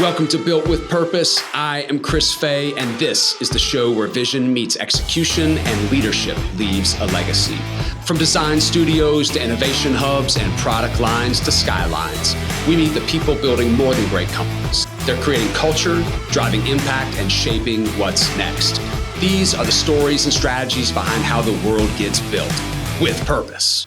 Welcome to Built with Purpose. I am Chris Fay, and this is the show where vision meets execution and leadership leaves a legacy. From design studios to innovation hubs and product lines to skylines, we meet the people building more than great companies. They're creating culture, driving impact, and shaping what's next. These are the stories and strategies behind how the world gets built with purpose.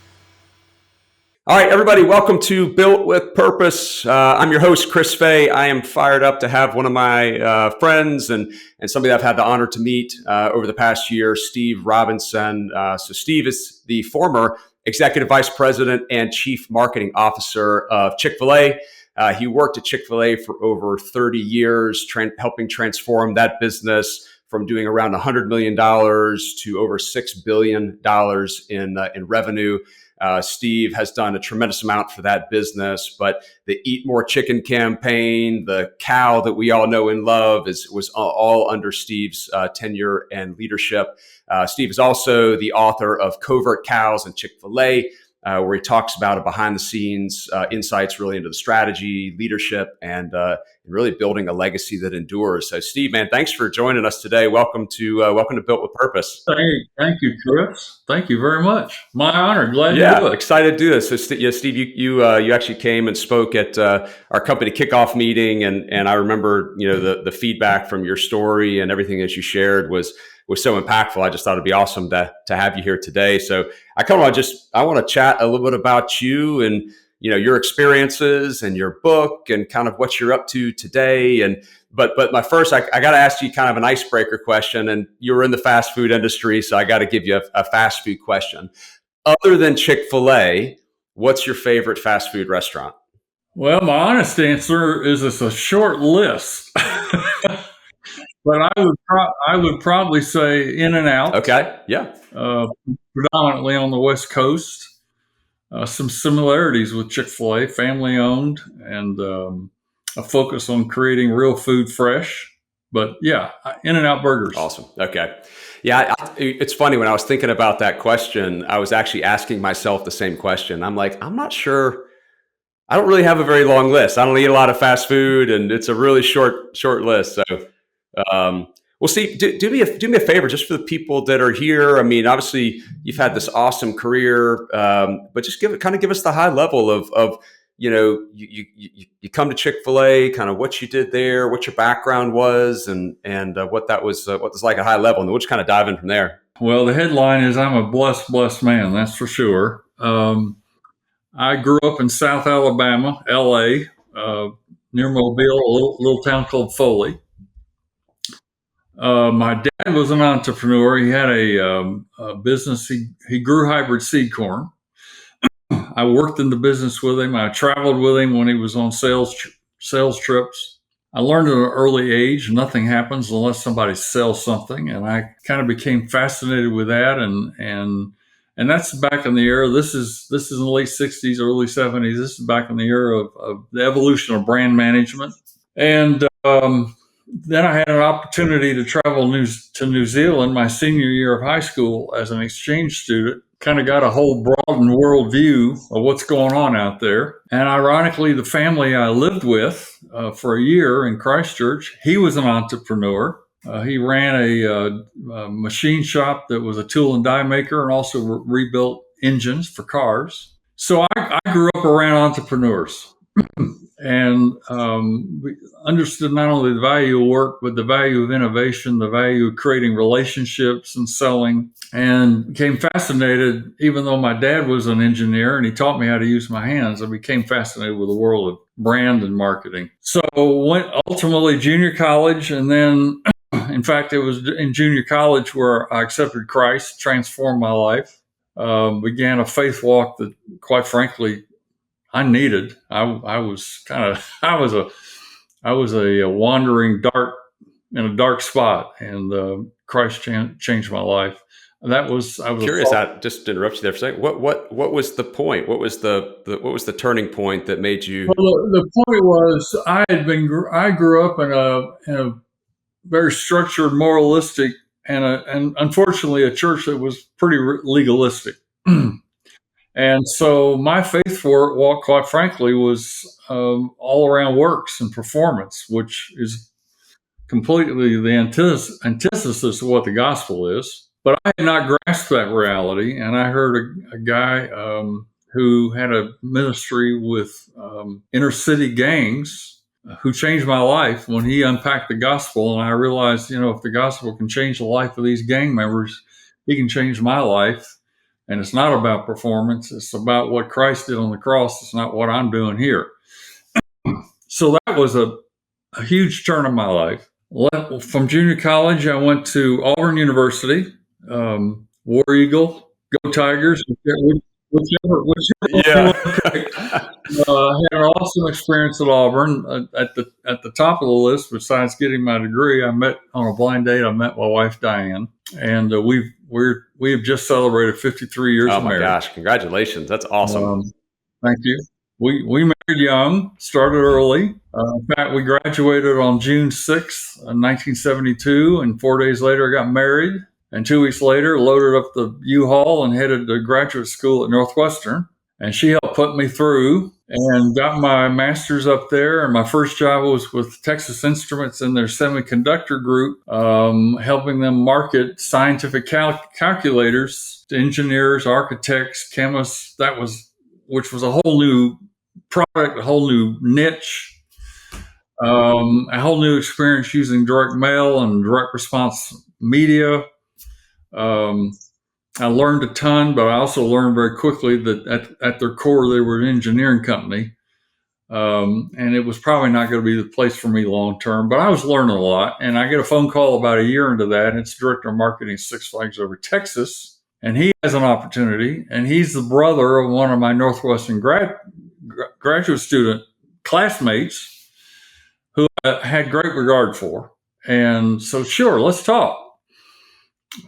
All right, everybody, welcome to Built with Purpose. I'm your host, Chris Fay. I am fired up to have one of my friends and somebody I've had the honor to meet over the past year, Steve Robinson. So Steve is the former Executive Vice President and Chief Marketing Officer of Chick-fil-A. He worked at Chick-fil-A for over 30 years, helping transform that business from doing around $100 million to over $6 billion in revenue. Steve has done a tremendous amount for that business, but the Eat More Chicken campaign, the cow that we all know and love, was all under Steve's tenure and leadership. Steve is also the author of Covert Cows and Chick-fil-A, where he talks about behind the scenes insights really into the strategy, leadership, and really building a legacy that endures. So Steve, man, thanks for joining us today. Welcome to Built with Purpose. Thank you, Chris. Thank you very much. My honor. Glad to do it. Excited to do this. So Steve, you actually came and spoke at our company kickoff meeting, and I remember the feedback from your story and everything that you shared was so impactful. I just thought it'd be awesome to have you here today. So I want to chat a little bit about you and your experiences and your book and kind of what you're up to today. But my first, I got to ask you kind of an icebreaker question. And you were in the fast food industry, so I got to give you a fast food question. Other than Chick-fil-A, what's your favorite fast food restaurant? Well, my honest answer is it's a short list. But I would probably say In-N-Out. Okay, yeah. Predominantly on the West Coast. Some similarities with Chick-fil-A, family owned, and a focus on creating real food fresh. But yeah, In-N-Out burgers. Awesome. Okay. Yeah, it's funny. When I was thinking about that question, I was actually asking myself the same question. I'm like, I'm not sure. I don't really have a very long list. I don't eat a lot of fast food, and it's a really short list. So, well, Steve, do me a favor, just for the people that are here. I mean, obviously, you've had this awesome career, but just give us the high level of you come to Chick-fil-A, kind of what you did there, what your background was, and what was like at high level, and we'll just kind of dive in from there. Well, the headline is I'm a blessed man, that's for sure. I grew up in South Alabama, LA, near Mobile, a little town called Foley. My dad was an entrepreneur. He had a business. He grew hybrid seed corn. I worked in the business with him. I traveled with him when he was on sales trips. I learned at an early age, nothing happens unless somebody sells something. And I kind of became fascinated with that. And that's back in the era. This is in the late 60s, early 70s. This is back in the era of the evolution of brand management. And then I had an opportunity to travel to New Zealand my senior year of high school as an exchange student. Kind of got a whole broadened worldview of what's going on out there. And ironically, the family I lived with for a year in Christchurch, he was an entrepreneur. He ran a machine shop that was a tool and die maker and also rebuilt engines for cars. So I grew up around entrepreneurs. And we understood not only the value of work, but the value of innovation, the value of creating relationships and selling, and became fascinated. Even though my dad was an engineer and he taught me how to use my hands, I became fascinated with the world of brand and marketing. So went ultimately junior college, and then, in fact, it was in junior college where I accepted Christ, transformed my life, began a faith walk that, quite frankly, I needed. I was a wandering in a dark spot, and Christ changed my life. I was curious. I just interrupt you there for a second. What was the point? What was the turning point that made you? Well, the point was I grew up in a very structured, moralistic, and unfortunately a church that was pretty legalistic. And so my faith for it, well, quite frankly, was all around works and performance, which is completely the antithesis of what the gospel is. But I had not grasped that reality, and I heard a guy who had a ministry with inner city gangs who changed my life when he unpacked the gospel. And I realized, if the gospel can change the life of these gang members, he can change my life. And it's not about performance. It's about what Christ did on the cross. It's not what I'm doing here. So that was a huge turn in my life. From junior college, I went to Auburn University, War Eagle, Go Tigers, whichever Yeah. I had an awesome experience at Auburn. At the top of the list, besides getting my degree, I met on a blind date. I met my wife Diane, and we have just celebrated 53 years of marriage. Oh my gosh! Congratulations! That's awesome. Thank you. We married young, started early. In fact, we graduated on June 6th, 1972, and 4 days later I got married. And 2 weeks later, loaded up the U-Haul and headed to graduate school at Northwestern. And she helped put me through and got my master's up there. And my first job was with Texas Instruments in their semiconductor group, helping them market scientific calculators to engineers, architects, chemists. Which was a whole new product, a whole new niche, a whole new experience using direct mail and direct response media. I learned a ton, but I also learned very quickly that at their core, they were an engineering company. And it was probably not going to be the place for me long term, but I was learning a lot. And I get a phone call about a year into that, and it's director of marketing Six Flags over Texas. And he has an opportunity, and he's the brother of one of my Northwestern graduate student classmates who I had great regard for. And so, sure, let's talk.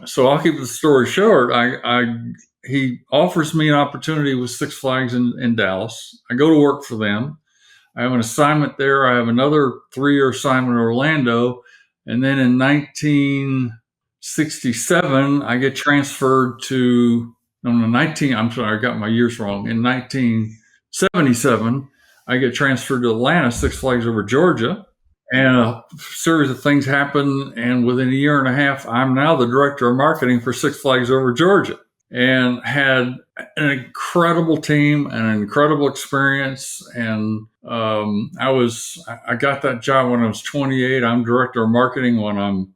So I'll keep the story short. He offers me an opportunity with Six Flags in Dallas. I go to work for them. I have an assignment there. I have another 3-year assignment in Orlando. And then in 1967, I get transferred I'm sorry, I got my years wrong. In 1977, I get transferred to Atlanta, Six Flags over Georgia. And a series of things happen. And within a year and a half, I'm now the director of marketing for Six Flags over Georgia, and had an incredible team and an incredible experience. And I got that job when I was 28. I'm director of marketing when I'm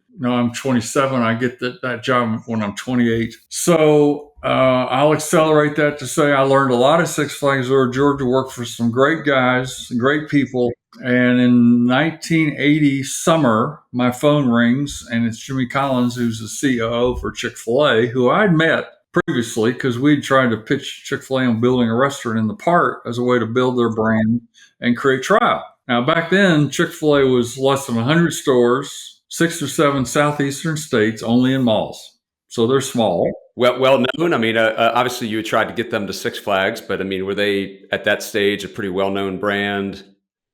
27. I get that job when I'm 28. So I'll accelerate that to say I learned a lot at Six Flags over Georgia, worked for some great guys, great people. And in 1980 summer, my phone rings, and it's Jimmy Collins, who's the COO for Chick-fil-A, who I'd met previously because we'd tried to pitch Chick-fil-A on building a restaurant in the park as a way to build their brand and create trial. Now, back then, Chick-fil-A was less than 100 stores, 6 or 7 southeastern states, only in malls. So they're small. Well known. I mean, obviously you tried to get them to Six Flags, but I mean, were they at that stage a pretty well-known brand?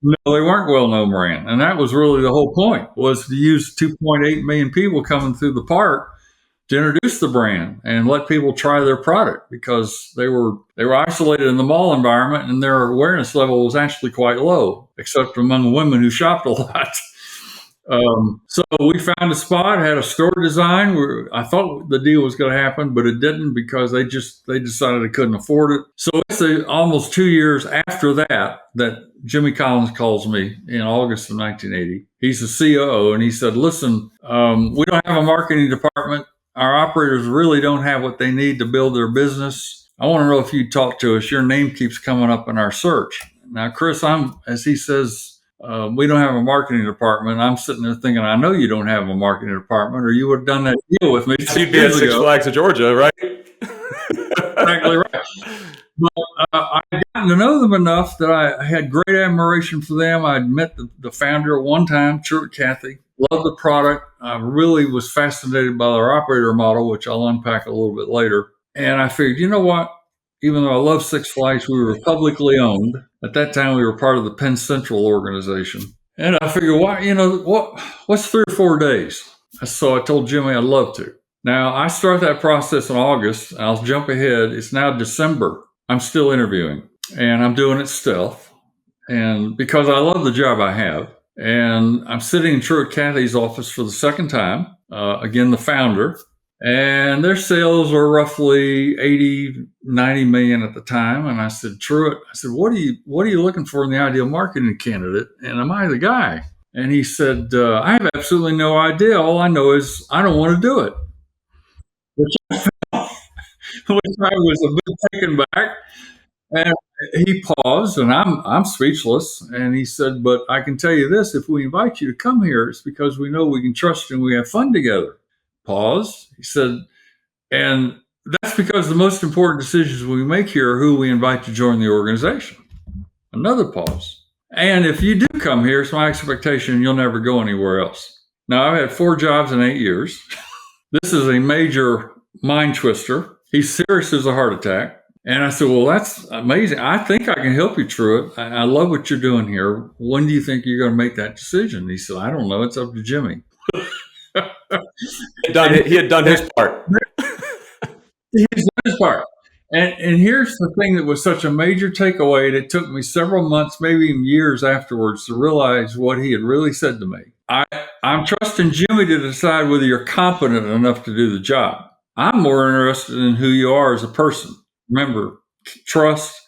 No, they weren't well-known brand. And that was really the whole point, was to use 2.8 million people coming through the park to introduce the brand and let people try their product, because they were isolated in the mall environment and their awareness level was actually quite low, except among women who shopped a lot. So we found a spot, had a store design where I thought the deal was going to happen, but it didn't, because they decided they couldn't afford it. So it's almost 2 years after that Jimmy Collins calls me in August of 1980. He's the COO, and he said, listen, we don't have a marketing department. Our operators really don't have what they need to build their business. I want to know if you'd talk to us. Your name keeps coming up in our search. Now, Chris, as he says, we don't have a marketing department. I'm sitting there thinking, I know you don't have a marketing department, or you would have done that deal with me. You'd be at Six Flags of Georgia, right? Exactly right. But I'd gotten to know them enough that I had great admiration for them. I'd met the founder at one time, Truett Cathy. Loved the product. I really was fascinated by their operator model, which I'll unpack a little bit later. And I figured, you know what? Even though I love Six Flags, we were publicly owned. At that time, we were part of the Penn Central organization. And I figured, what's 3 or 4 days? So I told Jimmy I'd love to. Now, I start that process in August. I'll jump ahead. It's now December I'm still interviewing, and I'm doing it stealth. And because I love the job I have, and I'm sitting in Truett Cathy's office for the second time, again, the founder, and their sales were roughly 80, 90 million at the time. And I said, Truett, I said, what are you looking for in the ideal marketing candidate? And am I the guy? And he said, I have absolutely no idea. All I know is I don't want to do it, which, which I was a bit taken back. And he paused, and I'm speechless. And he said, "But I can tell you this: if we invite you to come here, it's because we know we can trust you and we have fun together." Pause. He said, "And that's because the most important decisions we make here are who we invite to join the organization." Another pause. "And if you do come here, it's my expectation you'll never go anywhere else." Now, I've had 4 jobs in 8 years. This is a major mind twister. He's serious as a heart attack. And I said, well, that's amazing. I think I can help you, Truett. I love what you're doing here. When do you think you're going to make that decision? He said, I don't know. It's up to Jimmy. He had done his part. He's done his part. And here's the thing that was such a major takeaway. It took me several months, maybe even years afterwards, to realize what he had really said to me. I'm trusting Jimmy to decide whether you're competent enough to do the job. I'm more interested in who you are as a person. Remember, trust,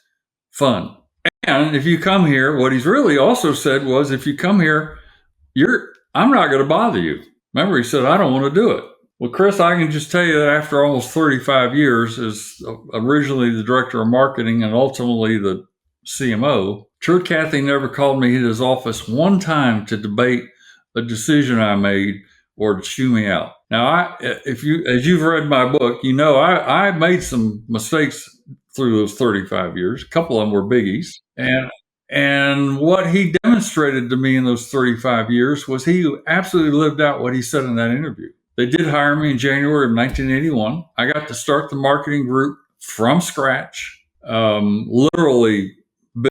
fun. And if you come here, what he's really also said was, if you come here, I'm not going to bother you. Remember, he said, I don't want to do it. Well, Chris, I can just tell you that after almost 35 years as originally the director of marketing and ultimately the CMO, Truett Cathy never called me in his office one time to debate a decision I made or to shoo me out. Now, as you've read my book, you know I made some mistakes through those 35 years. A couple of them were biggies, and what he demonstrated to me in those 35 years was he absolutely lived out what he said in that interview. They did hire me in January of 1981. I got to start the marketing group from scratch, literally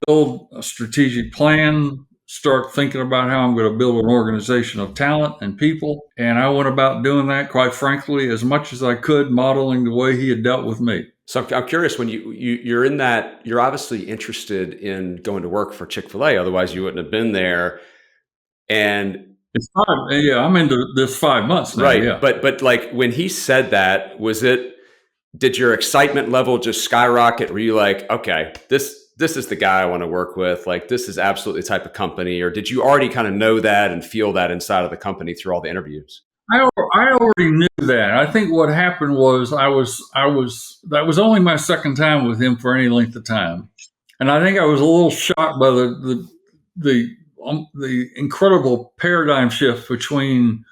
build a strategic plan, start thinking about how I'm going to build an organization of talent and people. And I went about doing that, quite frankly, as much as I could, modeling the way he had dealt with me. So I'm curious, when you're in that, you're obviously interested in going to work for Chick-fil-A, otherwise you wouldn't have been there. And it's 5, yeah, I'm into this 5 months now. Right. Yeah. But like when he said that, did your excitement level just skyrocket? Were you like, okay, this is the guy I want to work with. Like, this is absolutely the type of company. Or did you already kind of know that and feel that inside of the company through all the interviews? I already knew that. I think what happened was that was only my second time with him for any length of time. And I think I was a little shocked by the incredible paradigm shift between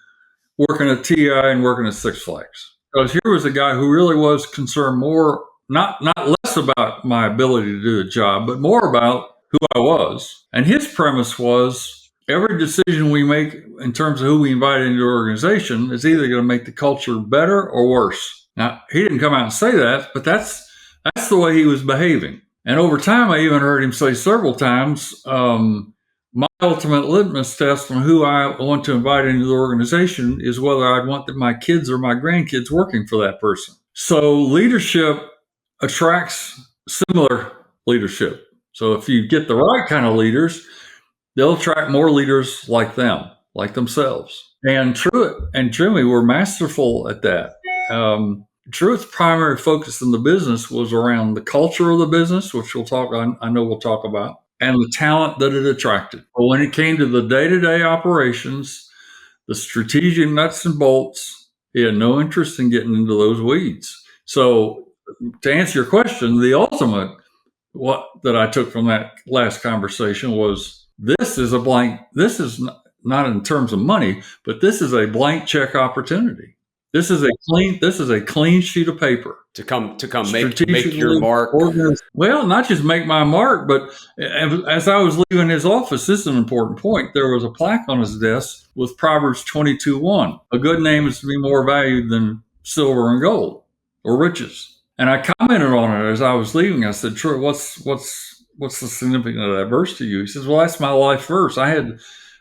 working at TI and working at Six Flags. Because here was a guy who really was concerned more, not less about my ability to do the job, but more about who I was. And his premise was every decision we make in terms of who we invite into the organization is either going to make the culture better or worse. Now, he didn't come out and say that, but that's the way he was behaving. And over time, I even heard him say several times, my ultimate litmus test on who I want to invite into the organization is whether I'd want my kids or my grandkids working for that person. So leadership attracts similar leadership. So if you get the right kind of leaders, they'll attract more leaders like them, like themselves. And Truett and Jimmy were masterful at that. Truett's primary focus in the business was around the culture of the business, which we'll talk about, and the talent that it attracted. But when it came to the day-to-day operations, the strategic nuts and bolts, he had no interest in getting into those weeds. So to answer your question, the ultimate that I took from that last conversation was this is not in terms of money, but this is a blank check opportunity. This is a clean sheet of paper to come make your mark. Well, not just make my mark, but as I was leaving his office, this is an important point. There was a plaque on his desk with Proverbs 22:1. A good name is to be more valued than silver and gold or riches. And I commented on it as I was leaving. I said, "Troy, what's the significance of that verse to you?" He says, "Well, that's my life verse. I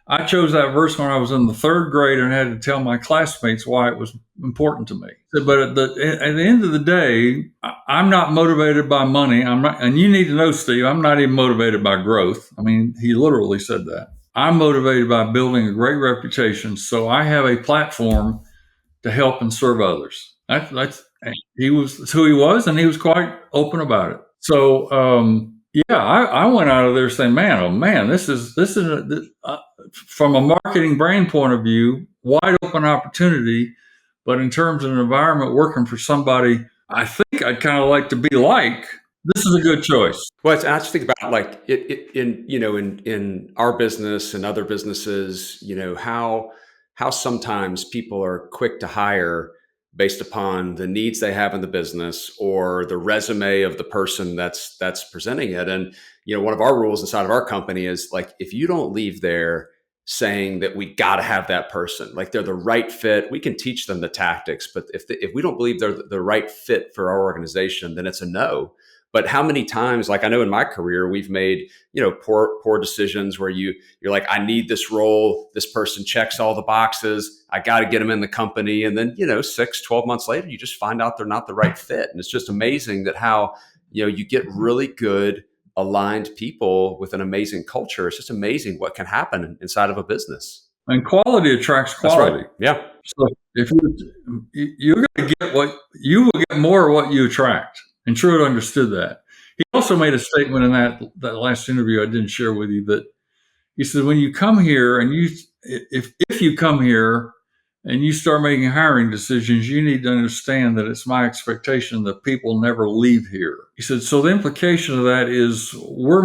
I chose that verse when I was in the third grade and had to tell my classmates why it was important to me. But at the end of the day, I'm not motivated by money. I'm not, and you need to know, Steve, I'm not even motivated by growth. I mean, he literally said that. I'm motivated by building a great reputation, so I have a platform to help and serve others. That's who he was, and he was quite open about it. So, yeah, I went out of there saying, "Man, oh man, this is from a marketing brand point of view, wide open opportunity." But in terms of an environment working for somebody, I think I'd kind of like to be like. This is a good choice. Well, I just think about like in our business and other businesses, how sometimes people are quick to hire based upon the needs they have in the business or the resume of the person that's presenting it. And one of our rules inside of our company is like, if you don't leave there saying that we got to have that person, like they're the right fit, we can teach them the tactics, but if we don't believe they're the right fit for our organization, then it's a no. But how many times, like I know in my career, we've made, poor decisions where you're like, I need this role. This person checks all the boxes. I got to get them in the company. And then, 6, 12 months later, you just find out they're not the right fit. And it's just amazing that how, you get really good aligned people with an amazing culture. It's just amazing what can happen inside of a business. And quality attracts quality. That's right. Yeah. So if you're going to get you will get more of what you attract. And Truett understood that. He also made a statement in that last interview I didn't share with you, that he said, when you come here and if you come here and you start making hiring decisions, you need to understand that it's my expectation that people never leave here. He said, so the implication of that is we're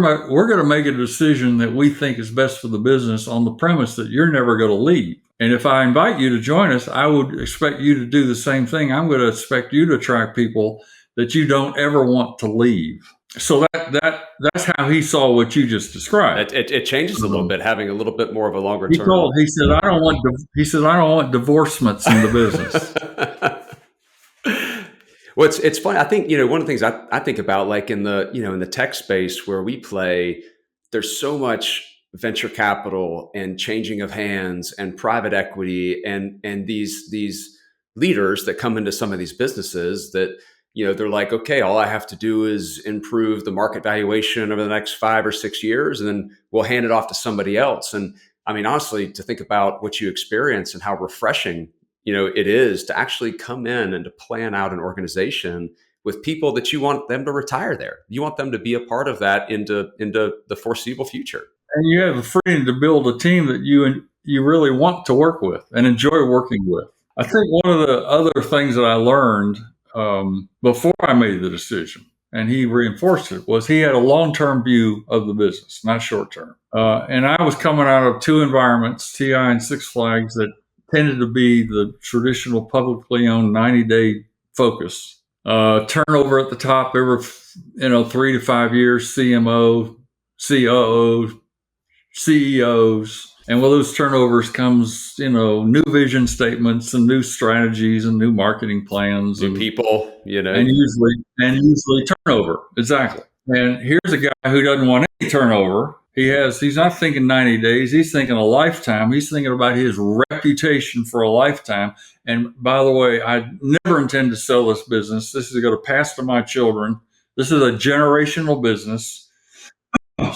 going to make a decision that we think is best for the business on the premise that you're never going to leave. And if I invite you to join us, I would expect you to do the same thing. I'm going to expect you to attract people that you don't ever want to leave. So that's how he saw what you just described. It changes a little bit, having a little bit more of a longer term. He said, I don't want divorcements in the business. Well, it's funny. I think, one of the things I think about, like in the tech space where we play, there's so much venture capital and changing of hands and private equity and these leaders that come into some of these businesses that, they're like, okay, all I have to do is improve the market valuation over the next 5 or 6 years, and then we'll hand it off to somebody else. And I mean, honestly, to think about what you experience and how refreshing, it is to actually come in and to plan out an organization with people that you want them to retire there. You want them to be a part of that into the foreseeable future. And you have the freedom to build a team that you really want to work with and enjoy working with. I think one of the other things that I learned before I made the decision, and he reinforced it, was he had a long-term view of the business, not short-term. And I was coming out of two environments, TI and Six Flags, that tended to be the traditional publicly owned 90-day focus. Turnover at the top every 3 to 5 years, CMO, COO, CEOs. And with those turnovers comes, new vision statements and new strategies and new marketing plans, new people, and usually turnover. Exactly. And here's a guy who doesn't want any turnover. He's not thinking 90 days. He's thinking a lifetime. He's thinking about his reputation for a lifetime. And by the way, I never intend to sell this business. This is going to pass to my children. This is a generational business.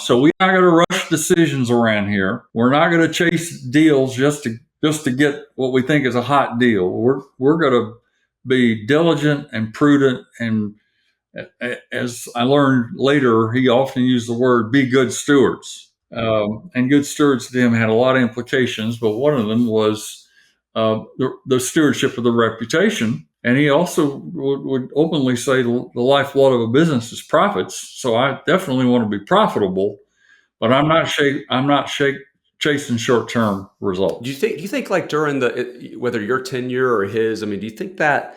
So we're not going to rush decisions around here. We're not going to chase deals just to get what we think is a hot deal. We're going to be diligent and prudent, and as I learned later, he often used the word "be good stewards." And good stewards to him had a lot of implications, but one of them was the stewardship of the reputation. And he also would openly say the lifeblood of a business is profits. So I definitely want to be profitable, but I'm not chasing short-term results. Do you think like during whether your tenure or his, do you think that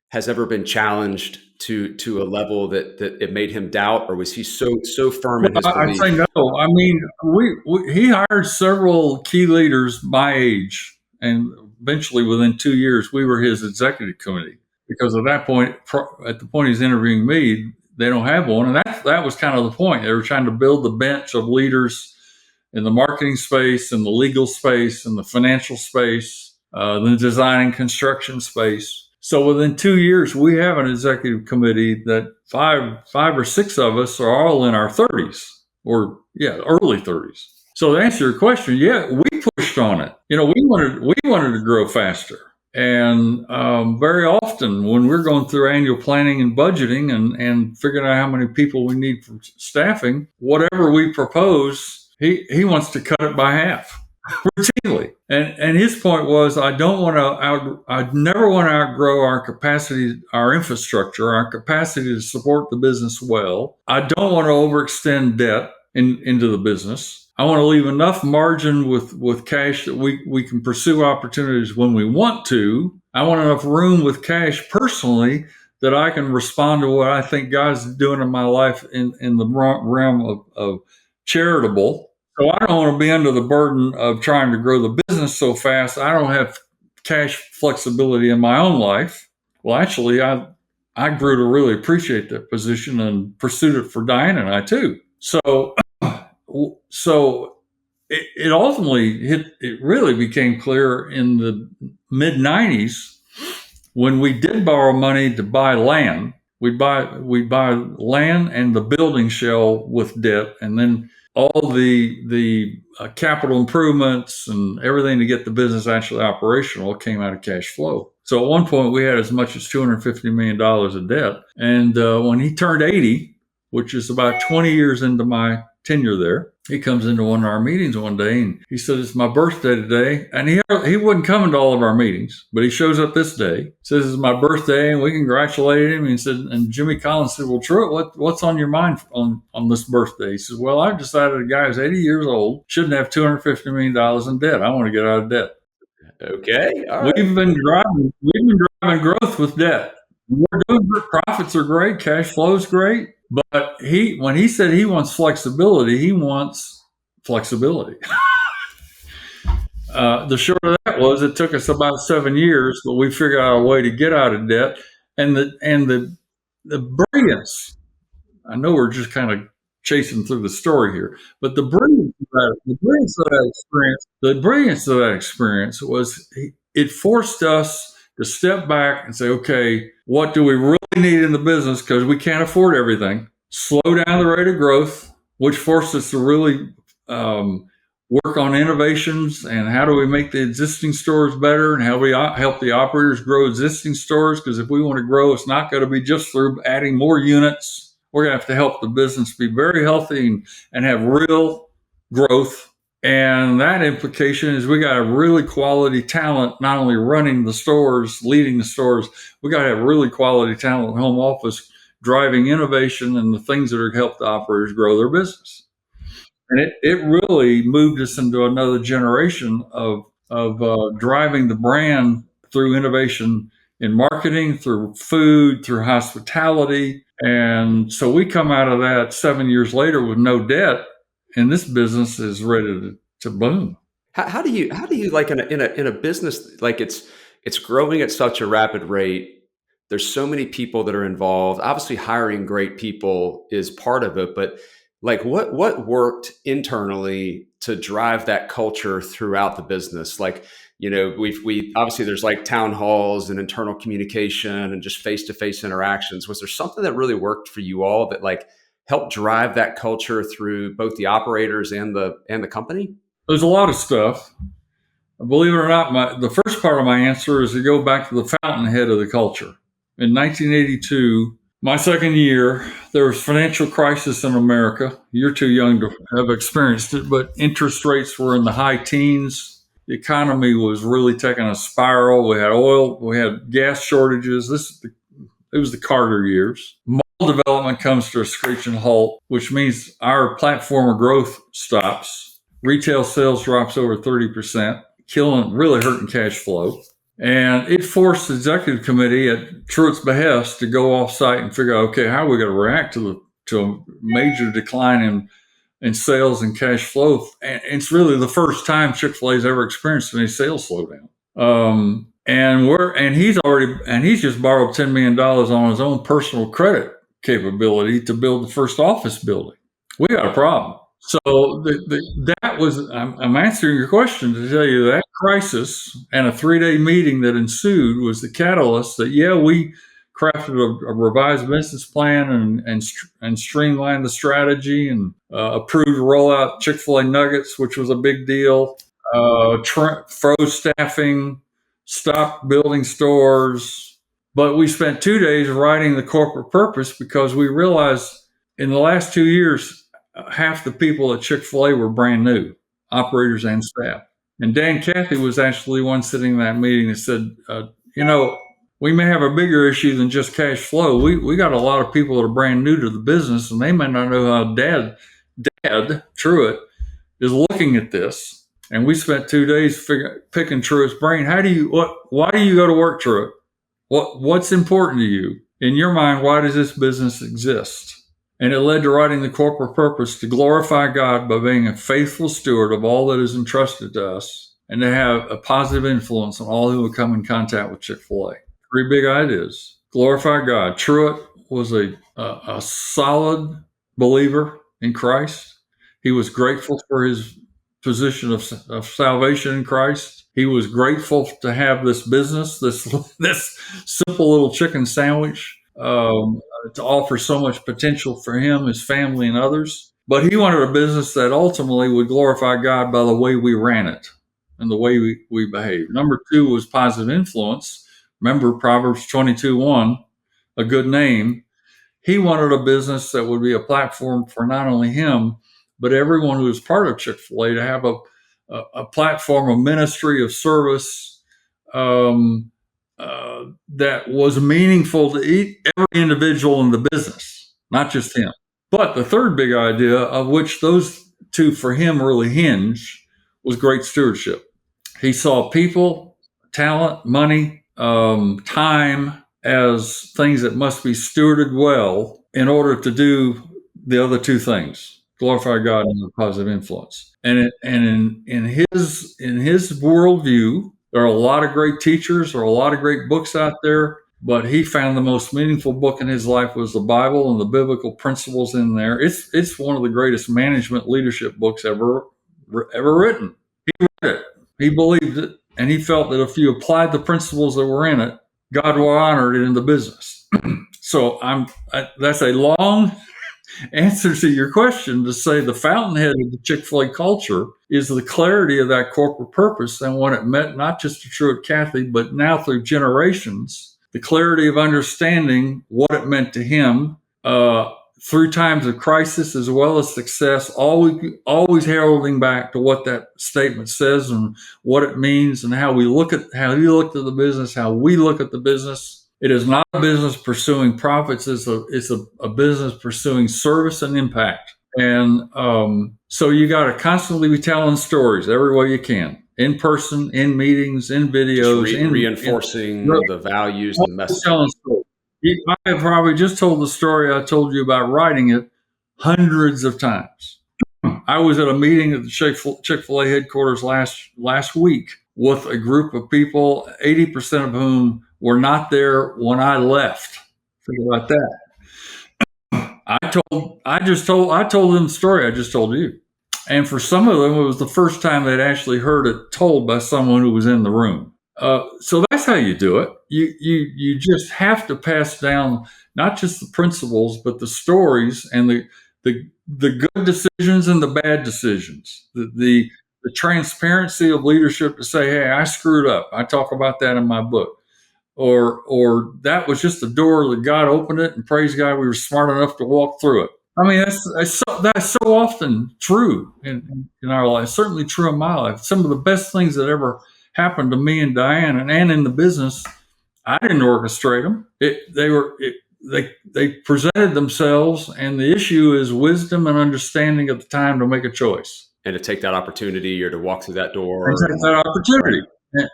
has ever been challenged to a level that it made him doubt, or was he so firm in his belief? I'd say no. He hired several key leaders my age, and eventually within 2 years, we were his executive committee, because at that point, at the point he's interviewing me, they don't have one. And that was kind of the point. They were trying to build the bench of leaders in the marketing space, in the legal space, in the financial space, the design and construction space. So within 2 years, we have an executive committee that five or six of us are all in our 30s, or early 30s. So to answer your question, we pushed on it. We wanted to grow faster. And very often when we're going through annual planning and budgeting and figuring out how many people we need for staffing, whatever we propose, he wants to cut it by half routinely. And his point was, I never want to outgrow our capacity, our infrastructure, our capacity to support the business well. I don't want to overextend debt into the business. I want to leave enough margin with cash that we can pursue opportunities when we want to. I want enough room with cash personally that I can respond to what I think God's doing in my life in the realm of charitable. So I don't want to be under the burden of trying to grow the business so fast. I don't have cash flexibility in my own life. Well, actually, I grew to really appreciate that position and pursued it for Diane and I too. So it ultimately it really became clear in the mid 90s when we did borrow money to buy land. We'd buy land and the building shell with debt, and then all the capital improvements and everything to get the business actually operational came out of cash flow. So at one point we had as much as $250 million of debt. And when he turned 80, which is about 20 years into my tenure there, he comes into one of our meetings one day and he said, "It's my birthday today." And he wasn't coming to all of our meetings, but he shows up this day, says it's my birthday, and we congratulated him. And he said, and Jimmy Collins said, "Well, Truett, what's on your mind on this birthday?" He says, "Well, I've decided a guy who's 80 years old shouldn't have $250 million in debt. I want to get out of debt." Okay. All right. We've been driving growth with debt. We're doing good. Profits are great. Cash flow is great. But when he said he wants flexibility, he wants flexibility. The short of that was it took us about 7 years, but we figured out a way to get out of debt. And the brilliance. I know we're just kind of chasing through the story here, but the brilliance of that experience was it forced us to step back and say, okay, what do we really need in the business? Because we can't afford everything. Slow down the rate of growth, which forced us to really work on innovations and how do we make the existing stores better and how we help the operators grow existing stores. Because if we want to grow, it's not going to be just through adding more units. We're going to have to help the business be very healthy and have real growth. And that implication is we got a really quality talent, not only running the stores, leading the stores, we got to have really quality talent in the home office, driving innovation and the things that are help the operators grow their business. And it really moved us into another generation of driving the brand through innovation in marketing, through food, through hospitality. And so we come out of that 7 years later with no debt. And this business is ready to boom. How do you like in a business like it's growing at such a rapid rate? There's so many people that are involved. Obviously, hiring great people is part of it, but like what worked internally to drive that culture throughout the business? Like, we obviously there's like town halls and internal communication and just face-to-face interactions. Was there something that really worked for you all that like help drive that culture through both the operators and the company? There's a lot of stuff. Believe it or not, the first part of my answer is to go back to the fountainhead of the culture. In 1982, my second year, there was financial crisis in America. You're too young to have experienced it, but interest rates were in the high teens. The economy was really taking a spiral. We had oil, we had gas shortages. It was the Carter years. Development comes to a screeching halt, which means our platform of growth stops. Retail sales drops over 30%, really hurting cash flow. And it forced the executive committee at Truett's behest to go off site and figure out, okay, how are we going to react to a major decline in sales and cash flow? And it's really the first time Chick-fil-A's ever experienced any sales slowdown. And he's just borrowed $10 million on his own personal credit capability to build the first office building. We got a problem. So that was, I'm answering your question to tell you that crisis and a 3-day meeting that ensued was the catalyst that, yeah, we crafted a revised business plan and streamlined the strategy and approved to roll out Chick-fil-A nuggets, which was a big deal. Froze staffing, stopped building stores. But we spent 2 days writing the corporate purpose because we realized in the last 2 years, half the people at Chick-fil-A were brand new, operators and staff. And Dan Cathy was actually one sitting in that meeting that said, you know, we may have a bigger issue than just cash flow. We got a lot of people that are brand new to the business, and they may not know how Dad Truett is looking at this. And we spent 2 days picking Truett's brain. Why do you go to work, Truett? What's important to you? In your mind, why does this business exist? And it led to writing the corporate purpose to glorify God by being a faithful steward of all that is entrusted to us and to have a positive influence on all who would come in contact with Chick-fil-A. 3 big ideas. Glorify God. Truett was a solid believer in Christ. He was grateful for his position of salvation in Christ. He was grateful to have this business, this simple little chicken sandwich, to offer so much potential for him, his family, and others. But he wanted a business that ultimately would glorify God by the way we ran it and the way we behaved. Number 2 was positive influence. Remember Proverbs 22:1, a good name. He wanted a business that would be a platform for not only him, but everyone who was part of Chick-fil-A to have a platform of ministry, of service, that was meaningful to every individual in the business, not just him. But the third big idea, of which those 2 for him really hinged, was great stewardship. He saw people, talent, money, time as things that must be stewarded well in order to do the other 2 things: glorify God and have positive influence. And in his worldview, there are a lot of great teachers, there are a lot of great books out there, but he found the most meaningful book in his life was the Bible and the biblical principles in there. It's one of the greatest management leadership books ever written. He read it, he believed it, and he felt that if you applied the principles that were in it, God will honor it in the business. So that's a long answer to your question to say the fountainhead of the Chick-fil-A culture is the clarity of that corporate purpose and what it meant, not just to Truett Cathy, but now through generations, the clarity of understanding what it meant to him through times of crisis as well as success, always heralding back to what that statement says and what it means and how he looked at the business, how we look at the business. It is not a business pursuing profits. It's a business pursuing service and impact. And so you got to constantly be telling stories every way you can, in person, in meetings, in videos, reinforcing the values, the message. I have probably just told the story I told you about writing it hundreds of times. I was at a meeting at the Chick-fil-A headquarters last week with a group of people, 80% of whom were not there when I left. Think about that. I told them the story I just told you. And for some of them, it was the first time they'd actually heard it told by someone who was in the room. So that's how you do it. You just have to pass down not just the principles, but the stories and the good decisions and the bad decisions. The transparency of leadership to say, "Hey, I screwed up." I talk about that in my book. Or that was just the door that God opened it, and praise God, we were smart enough to walk through it. I mean, that's so often true in our life. Certainly true in my life. Some of the best things that ever happened to me and Diane and in the business, I didn't orchestrate them. They presented themselves, and the issue is wisdom and understanding at the time to make a choice and to take that opportunity or to walk through that door. And take that opportunity.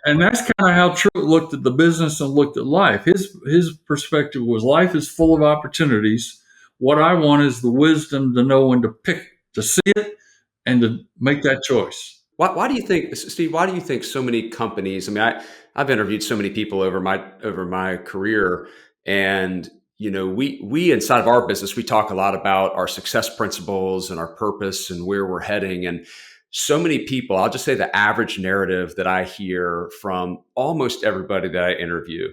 And that's kind of how Truett looked at the business and looked at life. His perspective was life is full of opportunities. What I want is the wisdom to know when to pick, to see it, and to make that choice. Why do you think, Steve? Why do you think so many companies? I mean, I've interviewed so many people over my career, and we inside of our business, we talk a lot about our success principles and our purpose and where we're heading. And so many people, I'll just say the average narrative that I hear from almost everybody that I interview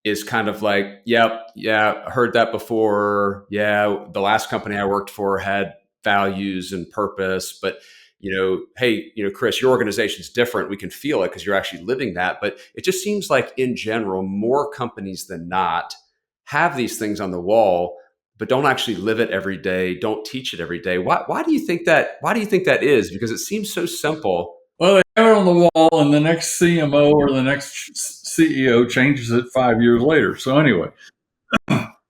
is kind of like, yep, yeah, heard that before. Yeah, the last company I worked for had values and purpose, but hey, Chris, your organization's different. We can feel it because you're actually living that. But it just seems like in general, more companies than not have these things on the wall, but don't actually live it every day, don't teach it every day. Why do you think that? Why do you think that is? Because it seems so simple. Well, they have it on the wall, and the next CMO or the next CEO changes it 5 years later. So anyway,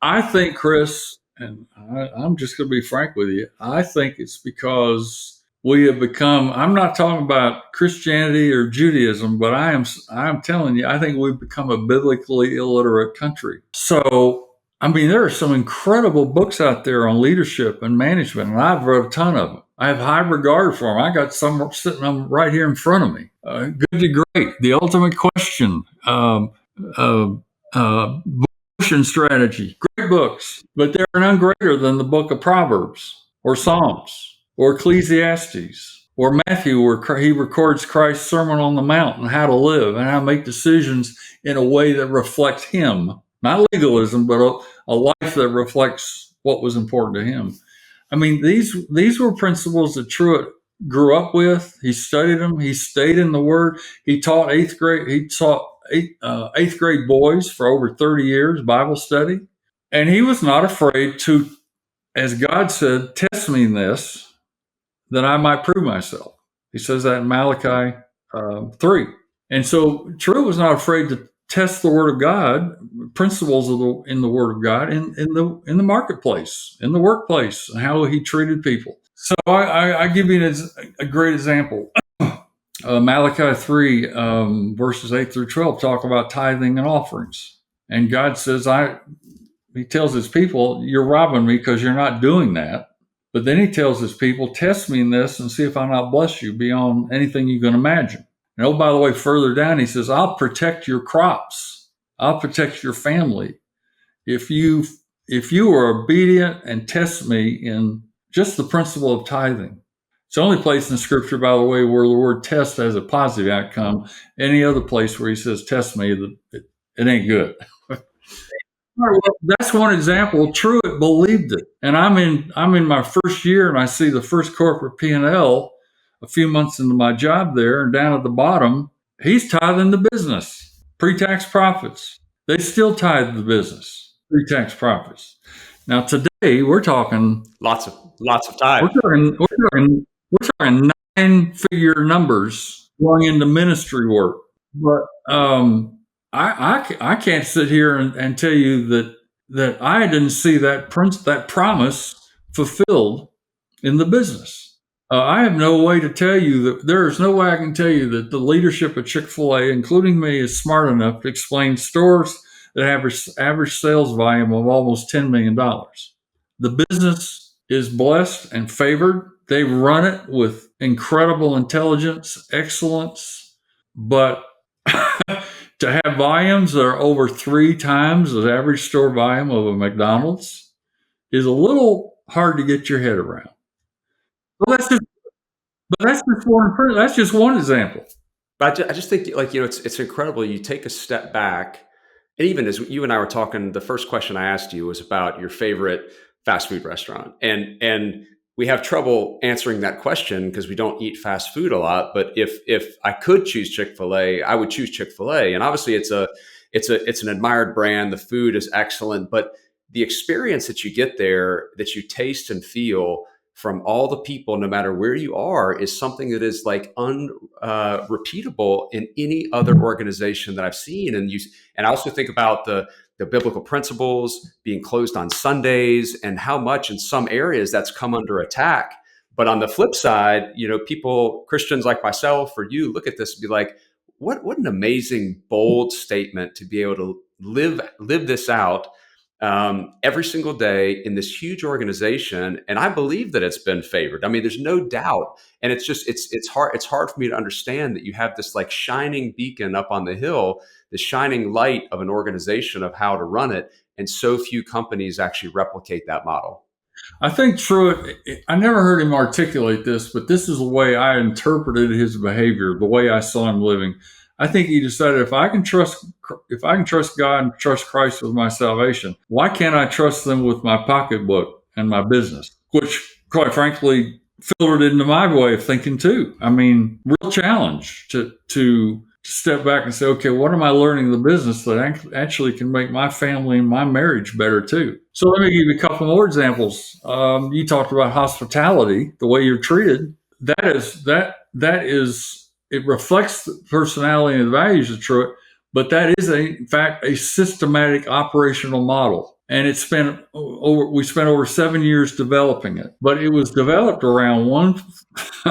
I think, Chris, and I'm just going to be frank with you, I think it's because we have become, I'm not talking about Christianity or Judaism, but I'm telling you, I think we've become a biblically illiterate country. So, I mean, there are some incredible books out there on leadership and management, and I've read a ton of them. I have high regard for them. I got some sitting right here in front of me. Good to Great, The Ultimate Question, Strategy. Great books, but they're none greater than the book of Proverbs or Psalms or Ecclesiastes or Matthew, where he records Christ's Sermon on the Mount and how to live and how to make decisions in a way that reflects him. Not legalism, but a life that reflects what was important to him. I mean, these were principles that Truett grew up with. He studied them. He stayed in the Word. He taught eighth grade. He taught eighth grade boys for over 30 years, Bible study. And he was not afraid to, as God said, test me in this, that I might prove myself. He says that in Malachi 3. And so Truett was not afraid to test the Word of God, principles in the Word of God, in the marketplace, in the workplace, and how he treated people. So I give you a great example. Malachi 3, verses 8 through 12 talk about tithing and offerings. And God says, he tells his people, you're robbing me because you're not doing that. But then he tells his people, test me in this and see if I'll not bless you beyond anything you can imagine. And oh, by the way, further down, he says, I'll protect your crops. I'll protect your family. If you are obedient and test me in just the principle of tithing. It's the only place in Scripture, by the way, where the word test has a positive outcome. Any other place where he says, test me, it ain't good. Well, that's one example. Truett believed it. And I'm in my first year, and I see the first corporate P&L a few months into my job there, and down at the bottom, he's tithing the business, pre-tax profits. They still tithe the business, pre-tax profits. Now today we're talking lots of tithe. We're talking 9-figure numbers going into ministry work. But I can't sit here and tell you that I didn't see that promise fulfilled in the business. I have no way to tell you that there is no way I can tell you that the leadership of Chick-fil-A, including me, is smart enough to explain stores that have average sales volume of almost $10 million. The business is blessed and favored. They run it with incredible intelligence, excellence, but to have volumes that are over 3 times the average store volume of a McDonald's is a little hard to get your head around. Well, that's just one example. But I just think, it's incredible. You take a step back, and even as you and I were talking, the first question I asked you was about your favorite fast food restaurant, and we have trouble answering that question because we don't eat fast food a lot. But if I could choose Chick-fil-A, I would choose Chick-fil-A. And obviously it's an admired brand. The food is excellent, but the experience that you get there, that you taste and feel from all the people, no matter where you are, is something that is like unrepeatable in any other organization that I've seen. And I also think about the biblical principles being closed on Sundays and how much in some areas that's come under attack. But on the flip side, people, Christians like myself or you, look at this and be like, what an amazing, bold statement to be able to live this out every single day in this huge organization. And I believe that it's been favored. I mean, there's no doubt. And it's hard for me to understand that you have this like shining beacon up on the hill, the shining light of an organization of how to run it. and so few companies actually replicate that model. I think Truett, I never heard him articulate this, but this is the way I interpreted his behavior, the way I saw him living. I think he decided if I can trust God and trust Christ with my salvation, why can't I trust them with my pocketbook and my business? Which, quite frankly, filtered into my way of thinking too. I mean, real challenge to step back and say, okay, what am I learning in the business that actually can make my family and my marriage better too? So let me give you a couple more examples. You talked about hospitality, the way you're treated. That is it reflects the personality and the values of Truett, but that is in fact a systematic operational model. And we spent over 7 years developing it, but it was developed around one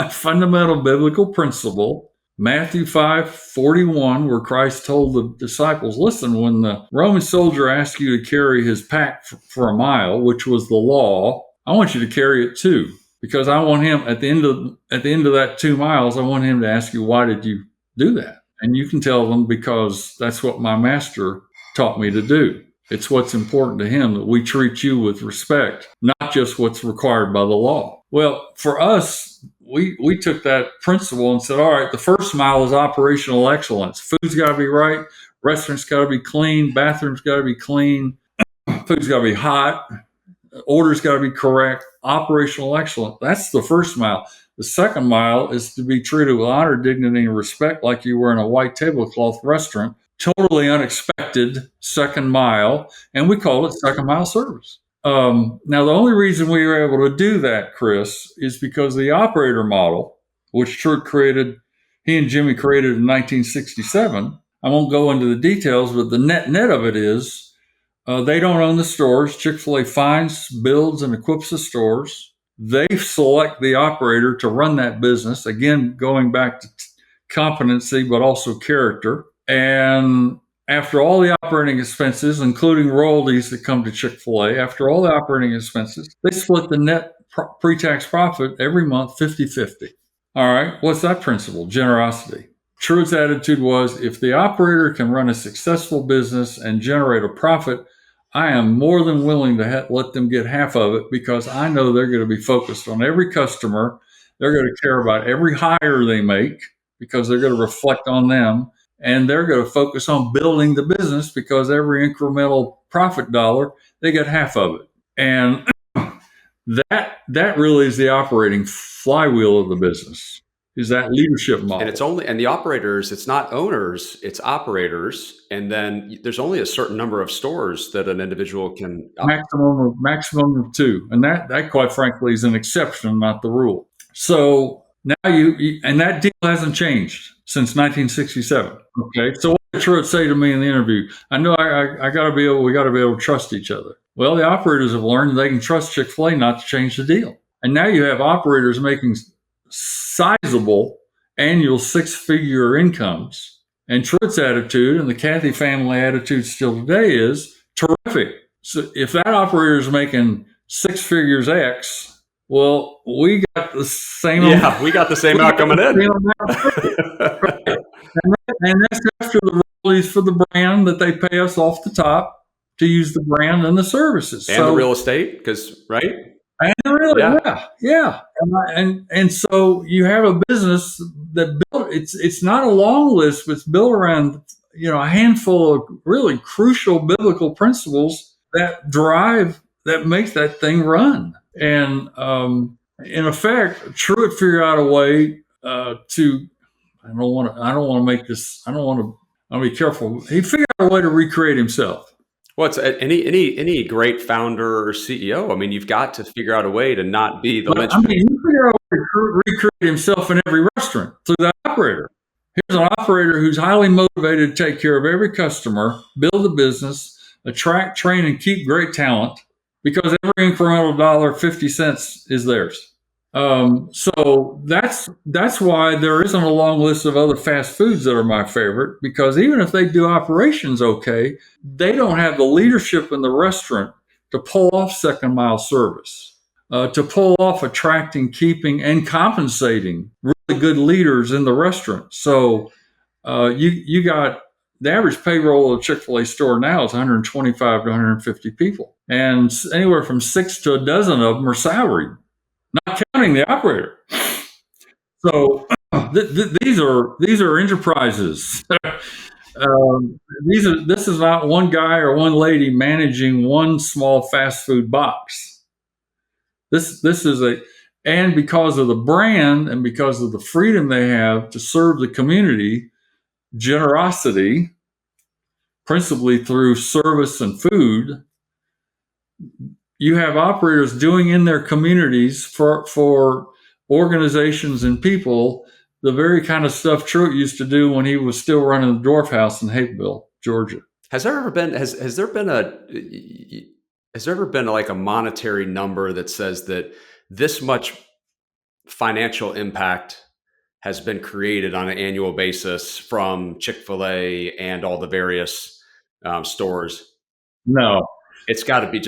fundamental biblical principle, Matthew 5:41, where Christ told the disciples, listen, when the Roman soldier asks you to carry his pack for a mile, which was the law, I want you to carry it too. Because I want him at the end of that 2 miles, I want him to ask you, why did you do that? And you can tell them, because that's what my master taught me to do. It's what's important to him that we treat you with respect, not just what's required by the law. Well, for us, we took that principle and said, all right, the first mile is operational excellence. Food's got to be right. Restaurants got to be clean. Bathrooms got to be clean. Food's got to be hot. Orders got to be correct. Operational excellence. That's the first mile. The second mile is to be treated with honor, dignity, and respect like you were in a white tablecloth restaurant. Totally unexpected second mile. And we call it second mile service. Now, the only reason we were able to do that, Chris, is because the operator model, which Truett he and Jimmy created in 1967. I won't go into the details, but the net of it is they don't own the stores. Chick-fil-A finds, builds, and equips the stores. They select the operator to run that business. Again, going back to competency, but also character. And after all the operating expenses, including royalties that come to Chick-fil-A, after all the operating expenses, they split the net pre-tax profit every month 50-50. All right, what's that principle? Generosity. Truett's attitude was, if the operator can run a successful business and generate a profit, I am more than willing to let them get half of it, because I know they're going to be focused on every customer. They're going to care about every hire they make because they're going to reflect on them. And they're going to focus on building the business because every incremental profit dollar, they get half of it. And that really is the operating flywheel of the business, is that leadership model. And the operators, it's not owners, it's operators. And then there's only a certain number of stores that an individual can maximum of 2. And that quite frankly is an exception, not the rule. So now you and that deal hasn't changed since 1967. Okay. So what did Truett say to me in the interview? I know we got to be able to trust each other. Well, the operators have learned they can trust Chick-fil-A not to change the deal. And now you have operators making sizable annual 6-figure incomes. And Truett's attitude, and the Cathy family attitude still today, is terrific. So if that operator is making 6 figures X, well, we got the same. Yeah, we got the same amount coming in. And that's after the royalties for the brand that they pay us off the top to use the brand and the services. And the real estate, right? And really, yeah. And so you have a business that it's not a long list, but it's built around, a handful of really crucial biblical principles that makes that thing run. And in effect, Truett figured out a way to. I don't want to make this. I'll be careful. He figured out a way to recreate himself. Well, it's any great founder or CEO. I mean, you've got to figure out a way to not be the linchpin. He figured out a way to recreate himself in every restaurant through that operator. Here's an operator who's highly motivated to take care of every customer, build a business, attract, train, and keep great talent, because every incremental dollar, 50 cents, is theirs. So that's why there isn't a long list of other fast foods that are my favorite, because even if they do operations okay, they don't have the leadership in the restaurant to pull off second mile service, to pull off attracting, keeping, and compensating really good leaders in the restaurant. So you got the average payroll of a Chick-fil-A store now is 125 to 150 people. And anywhere from 6 to a dozen of them are salaried, not counting the operator. So these are enterprises. This is not one guy or one lady managing one small fast food box. This is and because of the brand and because of the freedom they have to serve the community, generosity, principally through service and food, you have operators doing in their communities for organizations and people the very kind of stuff Truett used to do when he was still running the Dwarf House in Hapeville, Georgia. Has there ever been like a monetary number that says that this much financial impact has been created on an annual basis from Chick-fil-A and all the various stores? No. It's got to be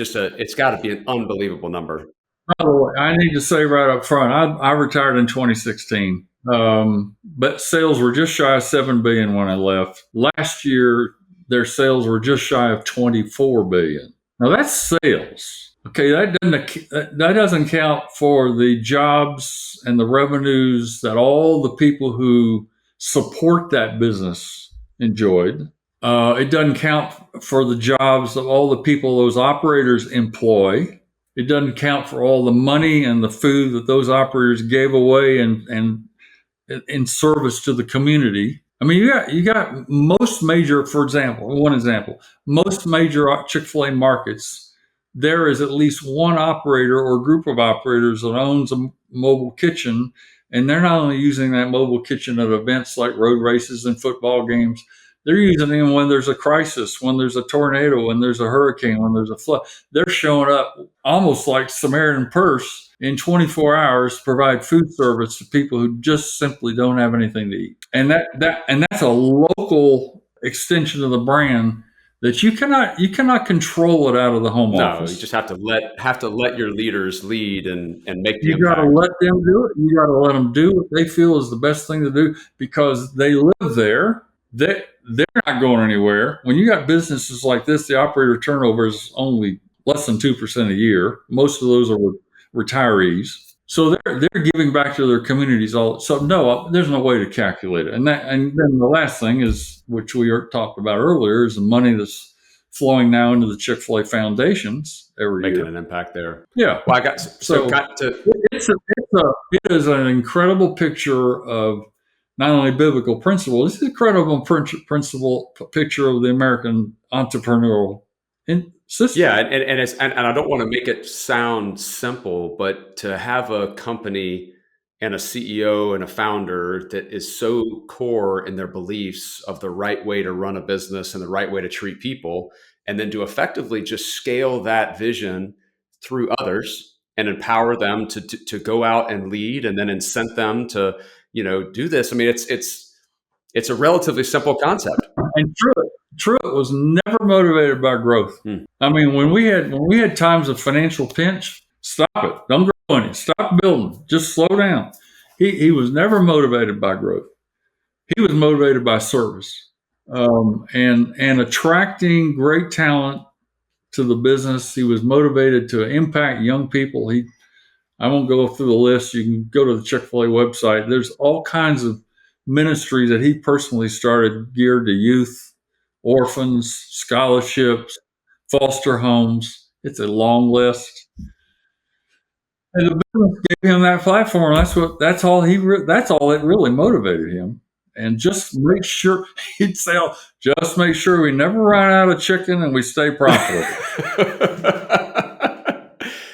an unbelievable number. By the way, I need to say right up front, I retired in 2016, but sales were just shy of $7 billion when I left. Last year, their sales were just shy of $24 billion. Now that's sales. Okay, that doesn't count for the jobs and the revenues that all the people who support that business enjoyed. It doesn't count for the jobs of all the people those operators employ. It doesn't count for all the money and the food that those operators gave away and in service to the community. I mean, you got most major, for example, one example, most major Chick-fil-A markets, there is at least one operator or group of operators that owns a mobile kitchen, and they're not only using that mobile kitchen at events like road races and football games. They're using it when there's a crisis, when there's a tornado, when there's a hurricane, when there's a flood. They're showing up almost like Samaritan Purse in 24 hours to provide food service to people who just simply don't have anything to eat. And that's a local extension of the brand that you cannot control it out of the home office. No, you just have to let your leaders lead and make the impact. You got to let them do it. You got to let them do what they feel is the best thing to do because they live there. They're not going anywhere. When you got businesses like this, the operator turnover is only less than 2% a year. Most of those are retirees. So they're giving back to their communities all. So no, there's no way to calculate it. And then the last thing is, which we talked about earlier, is the money that's flowing now into the Chick-fil-A foundations every year. Making an impact there. Yeah. Well, it is an incredible picture of not only biblical principle, this is an incredible picture of the American entrepreneurial system. Yeah, and I don't want to make it sound simple, but to have a company and a CEO and a founder that is so core in their beliefs of the right way to run a business and the right way to treat people, and then to effectively just scale that vision through others and empower them to go out and lead, and then incent them to do this. I mean, it's a relatively simple concept. And Truett was never motivated by growth. I mean, when we had times of financial pinch, stop it. Don't grow any. Stop building. Just slow down. He was never motivated by growth. He was motivated by service and attracting great talent to the business. He was motivated to impact young people. I won't go through the list. You can go to the Chick-fil-A website. There's all kinds of ministries that he personally started geared to youth, orphans, scholarships, foster homes. It's a long list. And the business gave him that platform. That's all that really motivated him. And just make sure he'd say, just make sure we never run out of chicken and we stay profitable.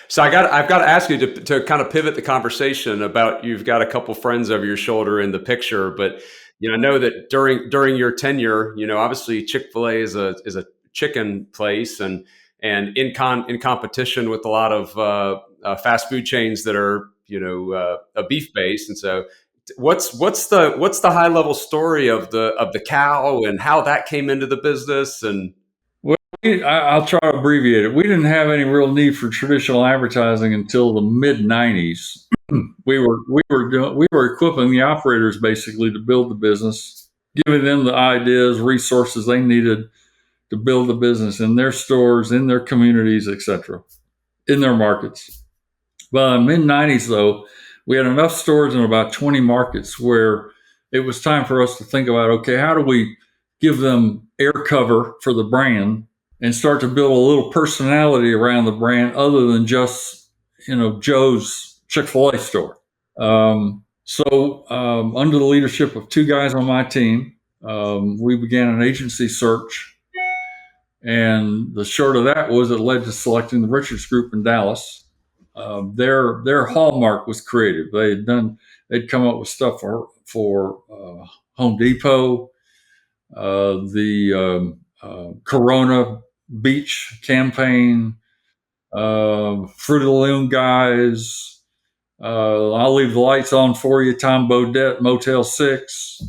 So I've got to ask you to kind of pivot the conversation about, you've got a couple friends over your shoulder in the picture, but I know that during your tenure, obviously Chick-fil-A is a chicken place and in competition with a lot of fast food chains that are a beef based. And so what's the high level story of the cow and how that came into the business? And I'll try to abbreviate it. We didn't have any real need for traditional advertising until the mid '90s. We were equipping the operators basically to build the business. giving them the ideas, resources they needed to build the business in their stores, in their communities, etc., in their markets. By the mid-90s, though, we had enough stores in about 20 markets where it was time for us to think about, okay, how do we give them air cover for the brand and start to build a little personality around the brand other than just, Joe's Chick-fil-A store. Under the leadership of two guys on my team, we began an agency search. And the short of that was it led to selecting the Richards Group in Dallas. Their hallmark was creative. They'd come up with stuff for Home Depot, the Corona Beach campaign, Fruit of the Loom guys. I'll leave the lights on for you. Tom Bodette, Motel 6,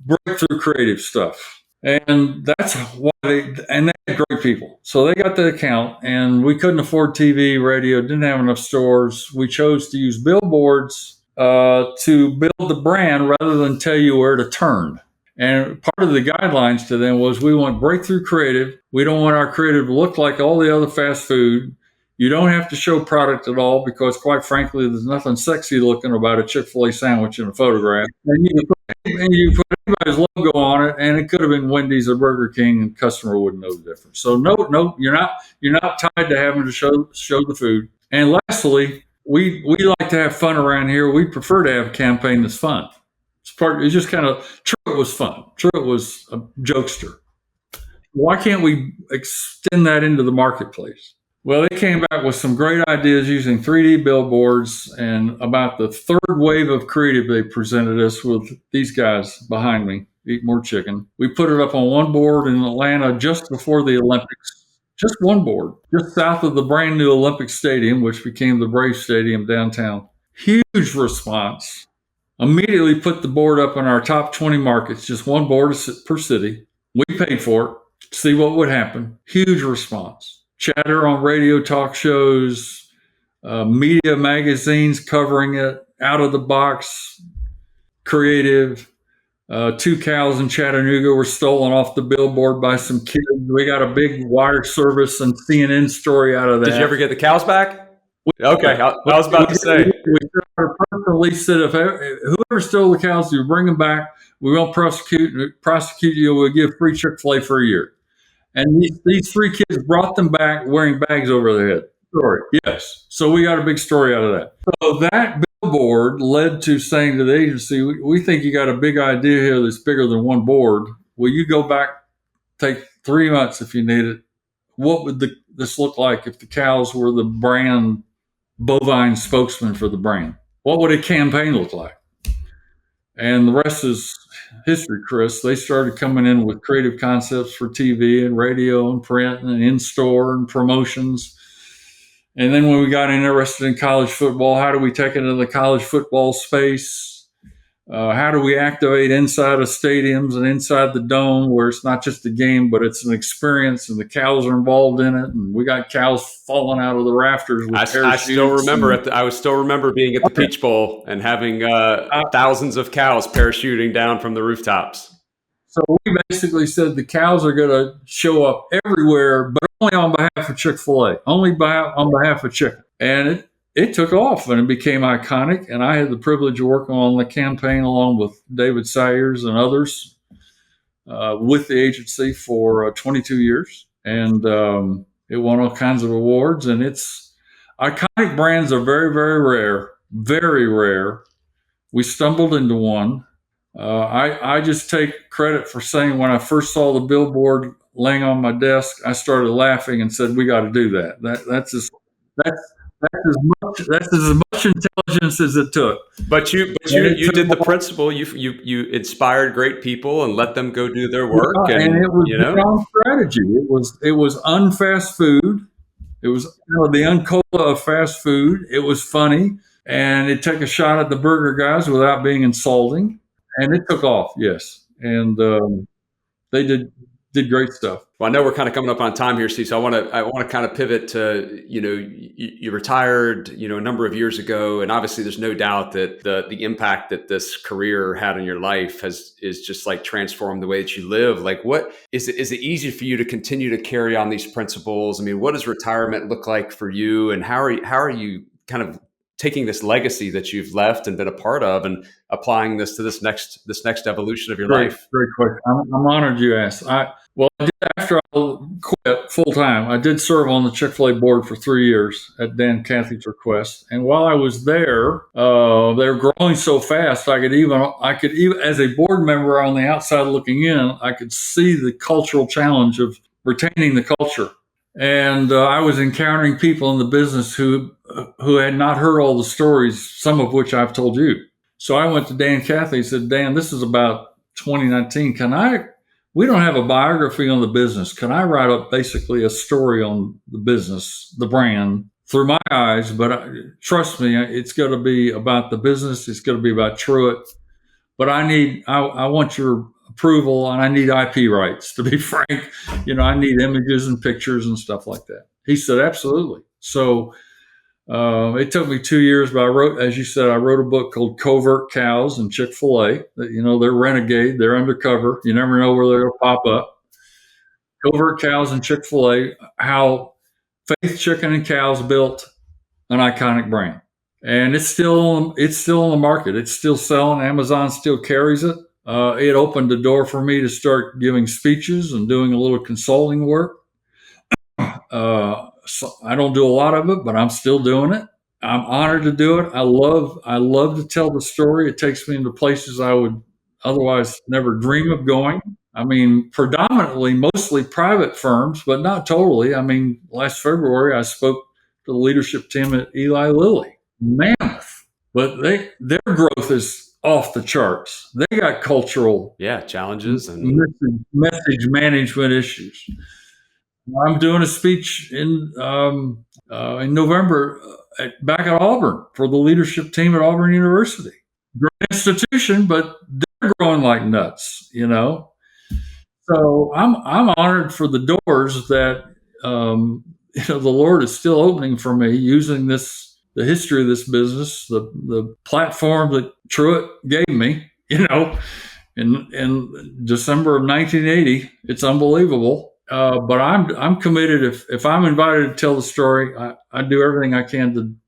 breakthrough creative stuff. And that's why and they had great people. So they got the account, and we couldn't afford TV, radio, didn't have enough stores. We chose to use billboards to build the brand rather than tell you where to turn. And part of the guidelines to them was we want breakthrough creative. We don't want our creative to look like all the other fast food. You don't have to show product at all because, quite frankly, there's nothing sexy looking about a Chick-fil-A sandwich in a photograph. And you put anybody's logo on it, and it could have been Wendy's or Burger King, and the customer wouldn't know the difference. So no, you're not tied to having to show the food. And lastly, we like to have fun around here. We prefer to have a campaign that's fun. It's just kind of, Truett was fun. Truett was a jokester. Why can't we extend that into the marketplace? Well, they came back with some great ideas using 3D billboards, and about the third wave of creative they presented us with these guys behind me, Eat More Chicken. We put it up on one board in Atlanta just before the Olympics. Just one board, just south of the brand new Olympic Stadium, which became the Brave Stadium downtown. Huge response. Immediately put the board up in our top 20 markets, just one board per city. We paid for it, see what would happen. Huge response. Chatter on radio talk shows, media magazines covering it, out of the box, creative. 2 cows in Chattanooga were stolen off the billboard by some kids. We got a big wire service and CNN story out of that. Did you ever get the cows back? Okay, I was about to say. We personally said if whoever stole the cows, you bring them back. We won't prosecute you. We'll give free Chick-fil-A for a year. And these 3 kids brought them back wearing bags over their head. Story. Yes. So we got a big story out of that. So that billboard led to saying to the agency, we think you got a big idea here that's bigger than one board. Will you go back, take 3 months if you need it? What would this look like if the cows were the brand bovine spokesman for the brand? What would a campaign look like? And the rest is history, Chris. They started coming in with creative concepts for TV and radio and print and in-store and promotions. And then when we got interested in college football, how do we take it into the college football space? How do we activate inside of stadiums and inside the dome where it's not just a game, but it's an experience and the cows are involved in it? And we got cows falling out of the rafters with parachutes. I still remember I still remember being at the Peach Bowl and having thousands of cows parachuting down from the rooftops. So we basically said the cows are going to show up everywhere, but only on behalf of Chick-fil-A, on behalf of chicken. And it took off and it became iconic. And I had the privilege of working on the campaign along with David Sayers and others with the agency for 22 years. And it won all kinds of awards. And iconic brands are very, very rare. We stumbled into one. I just take credit for saying when I first saw the billboard laying on my desk, I started laughing and said, "We got to do that." That's as much intelligence as it took. But you did the principle. You inspired great people and let them go do their work. And it was the wrong strategy. It was unfast food. It was the uncola of fast food. It was funny, and it took a shot at the burger guys without being insulting. And it took off, yes. And they did did great stuff. Well, I know we're kind of coming up on time here, Steve. So I want to kind of pivot to, you retired, a number of years ago, and obviously there's no doubt that the impact that this career had on your life is just like transformed the way that you live. Like, what is it easy for you to continue to carry on these principles? I mean, what does retirement look like for you, and how are you kind of taking this legacy that you've left and been a part of and applying this to this next evolution of your life? Great question. I'm honored you asked. After I quit full time, I did serve on the Chick-fil-A board for 3 years at Dan Cathy's request. And while I was there, they were growing so fast. I could even, as a board member on the outside looking in, I could see the cultural challenge of retaining the culture. And I was encountering people in the business who had not heard all the stories, some of which I've told you. So I went to Dan Cathy and said, Dan, this is about 2019. We don't have a biography on the business. Can I write up basically a story on the business, the brand, through my eyes? But trust me, it's going to be about the business. It's going to be about Truett. But I want your approval, and I need IP rights, to be frank. I need images and pictures and stuff like that. He said, absolutely. So it took me 2 years, but I wrote a book called Covert Cows and Chick-fil-A. They're renegade, they're undercover. You never know where they're going to pop up. Covert Cows and Chick-fil-A, how Faith Chicken and Cows built an iconic brand. And it's still in the market. It's still selling. Amazon still carries it. It opened the door for me to start giving speeches and doing a little consulting work. So I don't do a lot of it, but I'm still doing it. I'm honored to do it. I love to tell the story. It takes me into places I would otherwise never dream of going. I mean, mostly private firms, but not totally. I mean, last February, I spoke to the leadership team at Eli Lilly. Mammoth. But their growth is off the charts. They got cultural challenges and message management issues. I'm doing a speech in November back at Auburn for the leadership team at Auburn University. Great institution, but they're growing like nuts, So I'm honored for the doors that the Lord is still opening for me, using the history of this business, the platform that Truett gave me, in December of 1980. It's unbelievable. But I'm committed. If I'm invited to tell the story, I do everything I can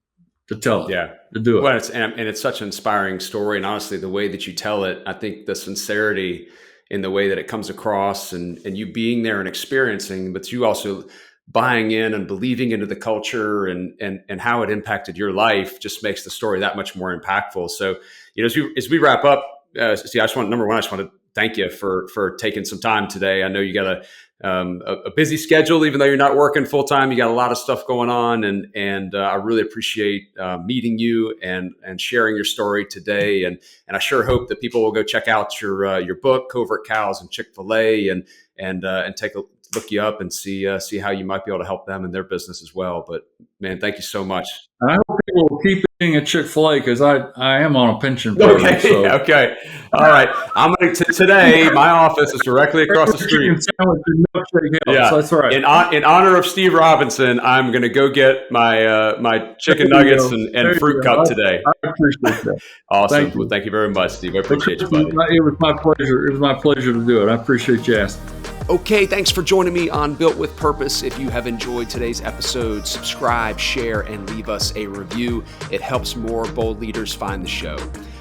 to tell it, to do it. Well, it's such an inspiring story. And honestly, the way that you tell it, I think the sincerity in the way that it comes across and you being there and experiencing, but you also buying in and believing into the culture and how it impacted your life just makes the story that much more impactful. So, as we wrap up, I just want to thank you for taking some time today. I know you got a busy schedule, even though you're not working full time. You got a lot of stuff going on, and I really appreciate meeting you and sharing your story today. And I sure hope that people will go check out your book, Covert Cows and Chick-fil-A, and take a look you up and see how you might be able to help them in their business as well. But man, thank you so much. And I hope people will keep eating at Chick-fil-A because I am on a pension program. Okay. All right. I'm going to today. My office is directly across the street. Yeah, so that's right. In honor of Steve Robinson, I'm going to go get my chicken nuggets and fruit cup today. I appreciate that. Awesome. Well, thank you very much, Steve. I appreciate you, buddy. It was my pleasure. It was my pleasure to do it. I appreciate you asking. Okay, thanks for joining me on Built with Purpose. If you have enjoyed today's episode, subscribe, share, and leave us a review. It helps more bold leaders find the show.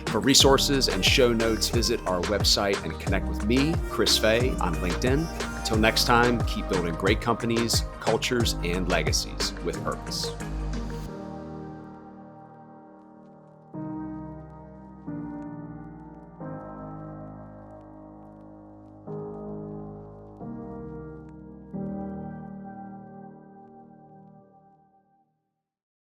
For resources and show notes, visit our website and connect with me, Chris Fay, on LinkedIn. Until next time, keep building great companies, cultures, and legacies with purpose.